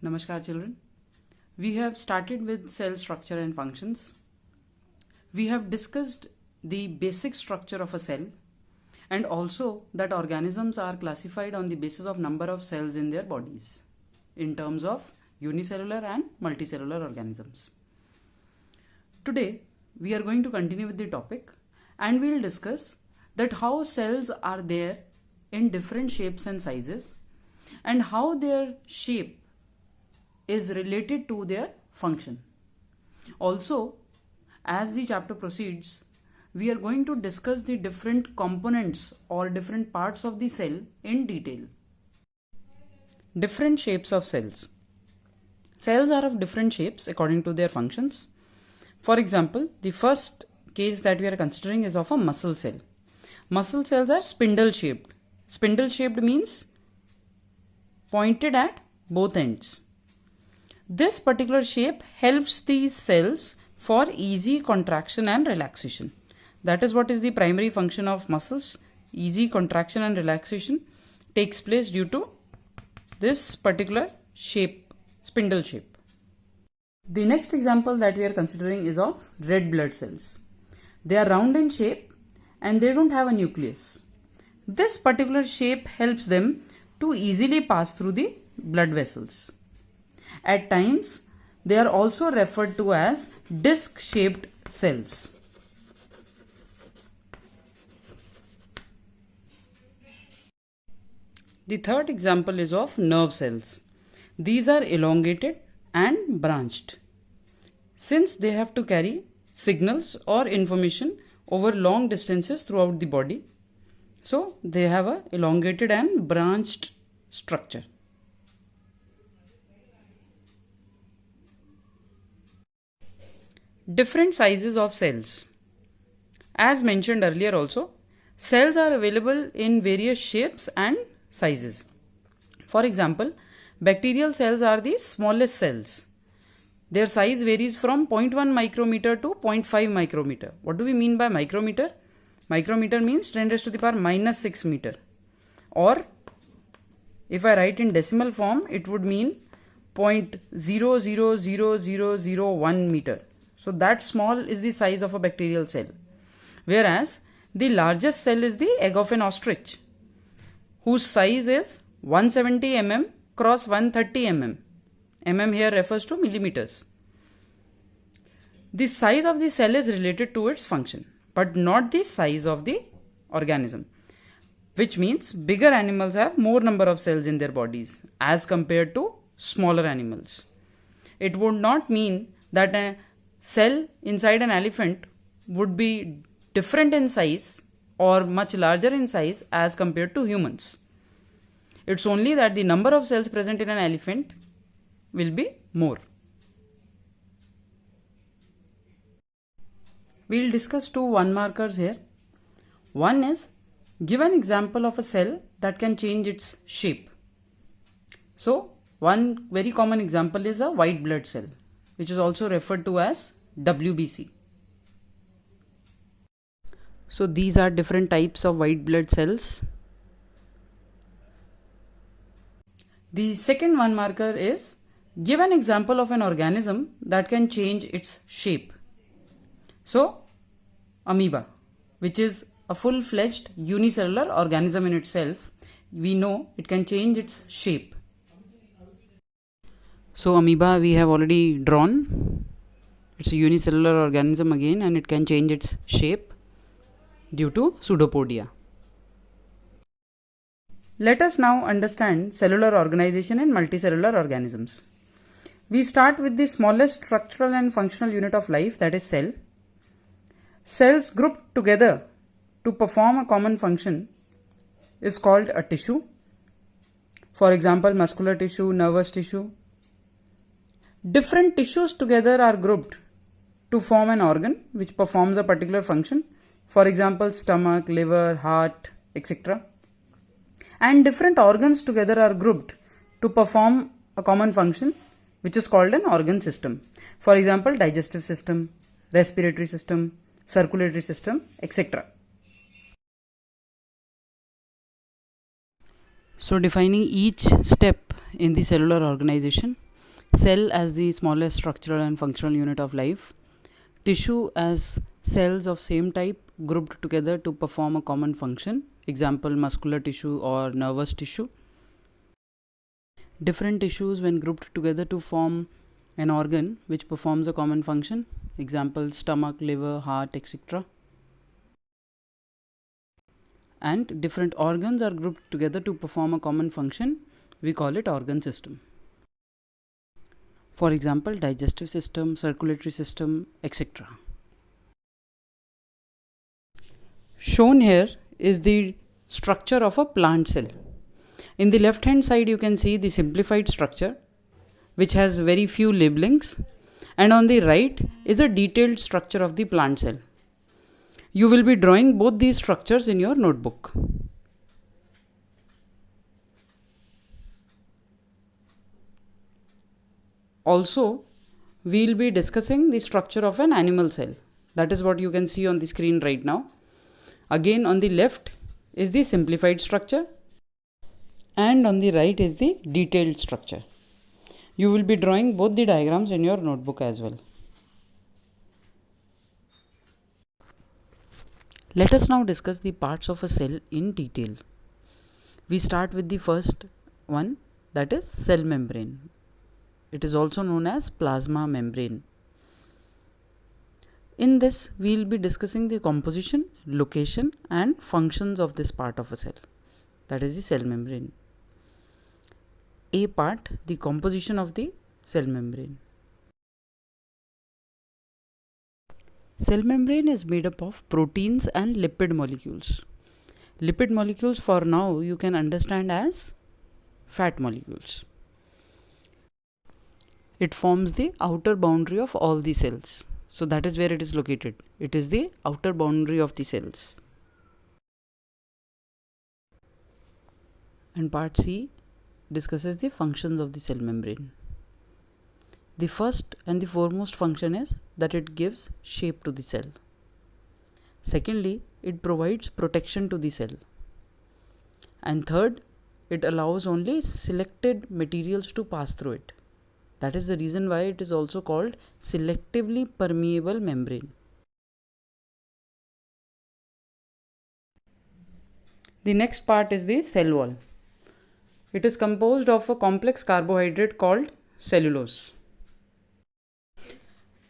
Namaskar children. We have started with cell structure and functions. We have discussed the basic structure of a cell and also that organisms are classified on the basis of number of cells in their bodies in terms of unicellular and multicellular organisms. Today we are going to continue with the topic and we will discuss that how cells are there in different shapes and sizes and how their shape is related to their function. Also, as the chapter proceeds, we are going to discuss the different components or different parts of the cell in detail. Different shapes of cells. Cells are of different shapes according to their functions. For example, the first case that we are considering is of a muscle cell. Muscle cells are spindle shaped. Spindle shaped means pointed at both ends. This particular shape helps these cells for easy contraction and relaxation. That is what is the primary function of muscles. Easy contraction and relaxation takes place due to this particular shape, spindle shape. The next example that we are considering is of red blood cells. They are round in shape and they don't have a nucleus. This particular shape helps them to easily pass through the blood vessels. At times, they are also referred to as disc-shaped cells. The third example is of nerve cells. These are elongated and branched. Since they have to carry signals or information over long distances throughout the body, so they have a elongated and branched structure. Different sizes of cells. As mentioned earlier also, cells are available in various shapes and sizes. For example, bacterial cells are the smallest cells. Their size varies from 0.1 micrometer to 0.5 micrometer. What do we mean by micrometer? Micrometer means 10 raised to the power minus 6 meter. Or if I write in decimal form, it would mean 0.000001 meter. So that small is the size of a bacterial cell. Whereas the largest cell is the egg of an ostrich, whose size is 170 mm cross 130 mm. Mm here refers to millimeters. The size of the cell is related to its function, but not the size of the organism. Which means bigger animals have more number of cells in their bodies as compared to smaller animals. It would not mean that a cell inside an elephant would be different in size or much larger in size as compared to humans. It's only that the number of cells present in an elephant will be more. We'll discuss two one markers here. One is give an example of a cell that can change its shape. So one very common example is a white blood cell, which is also referred to as WBC. So these are different types of white blood cells. The second one marker is give an example of an organism that can change its shape. So amoeba, which is a full-fledged unicellular organism in itself, we know it can change its shape. So amoeba we have already drawn. It's a unicellular organism again and it can change its shape due to pseudopodia. Let us now understand cellular organization in multicellular organisms. We start with the smallest structural and functional unit of life, that is cell. Cells grouped together to perform a common function is called a tissue. For example, muscular tissue, nervous tissue. Different tissues together are grouped to form an organ which performs a particular function. For example, stomach, liver, heart, etc. And different organs together are grouped to perform a common function which is called an organ system. For example, digestive system, respiratory system, circulatory system, etc. So defining each step in the cellular organization, cell as the smallest structural and functional unit of life, tissue as cells of same type grouped together to perform a common function, example muscular tissue or nervous tissue. Different tissues when grouped together to form an organ which performs a common function, example stomach, liver, heart, etc. And different organs are grouped together to perform a common function, we call it organ system. For example, digestive system, circulatory system, etc. Shown here is the structure of a plant cell. In the left hand side you can see the simplified structure which has very few labelings, and on the right is a detailed structure of the plant cell. You will be drawing both these structures in your notebook. Also, we will be discussing the structure of an animal cell. That is what you can see on the screen right now. Again, on the left is the simplified structure, and on the right is the detailed structure. You will be drawing both the diagrams in your notebook as well. Let us now discuss the parts of a cell in detail. We start with the first one, that is cell membrane. It is also known as plasma membrane. In this, we will be discussing the composition, location and functions of this part of a cell, that is the cell membrane. A part, the composition of the cell membrane. Cell membrane is made up of proteins and lipid molecules. Lipid molecules for now you can understand as fat molecules. It forms the outer boundary of all the cells. So that is where it is located. It is the outer boundary of the cells. And part C discusses the functions of the cell membrane. The first and the foremost function is that it gives shape to the cell. Secondly, it provides protection to the cell. And third, it allows only selected materials to pass through it. That is the reason why it is also called selectively permeable membrane. The next part is the cell wall. It is composed of a complex carbohydrate called cellulose.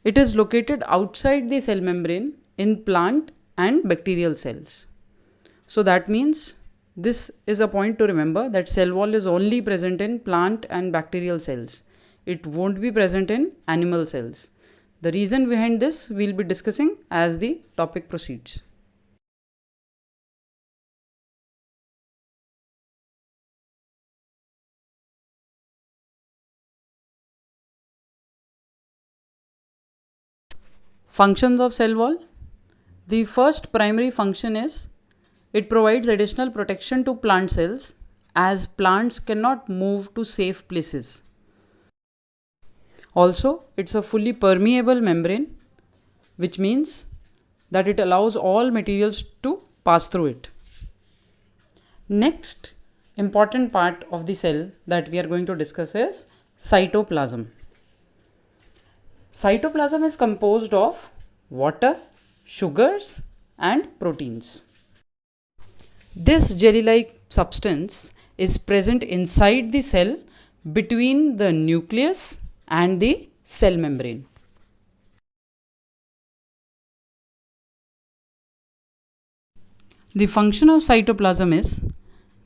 It is located outside the cell membrane in plant and bacterial cells. So that means this is a point to remember, that cell wall is only present in plant and bacterial cells. It won't be present in animal cells. The reason behind this we will be discussing as the topic proceeds. Functions of cell wall. The first primary function is it provides additional protection to plant cells as plants cannot move to safe places. Also, it's a fully permeable membrane, which means that it allows all materials to pass through it. Next important part of the cell that we are going to discuss is cytoplasm. Cytoplasm is composed of water, sugars and proteins. This jelly-like substance is present inside the cell between the nucleus and the cell membrane. The function of cytoplasm is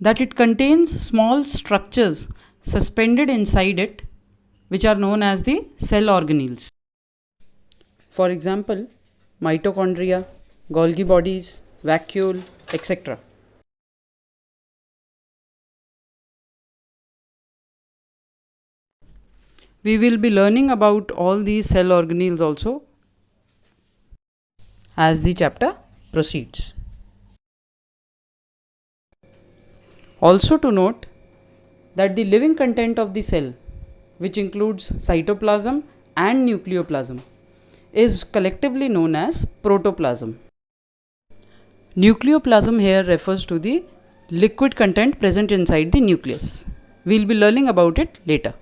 that it contains small structures suspended inside it, which are known as the cell organelles. For example, mitochondria, Golgi bodies, vacuole, etc. We will be learning about all these cell organelles also as the chapter proceeds. Also to note that the living content of the cell, which includes cytoplasm and nucleoplasm, is collectively known as protoplasm. Nucleoplasm here refers to the liquid content present inside the nucleus. We will be learning about it later.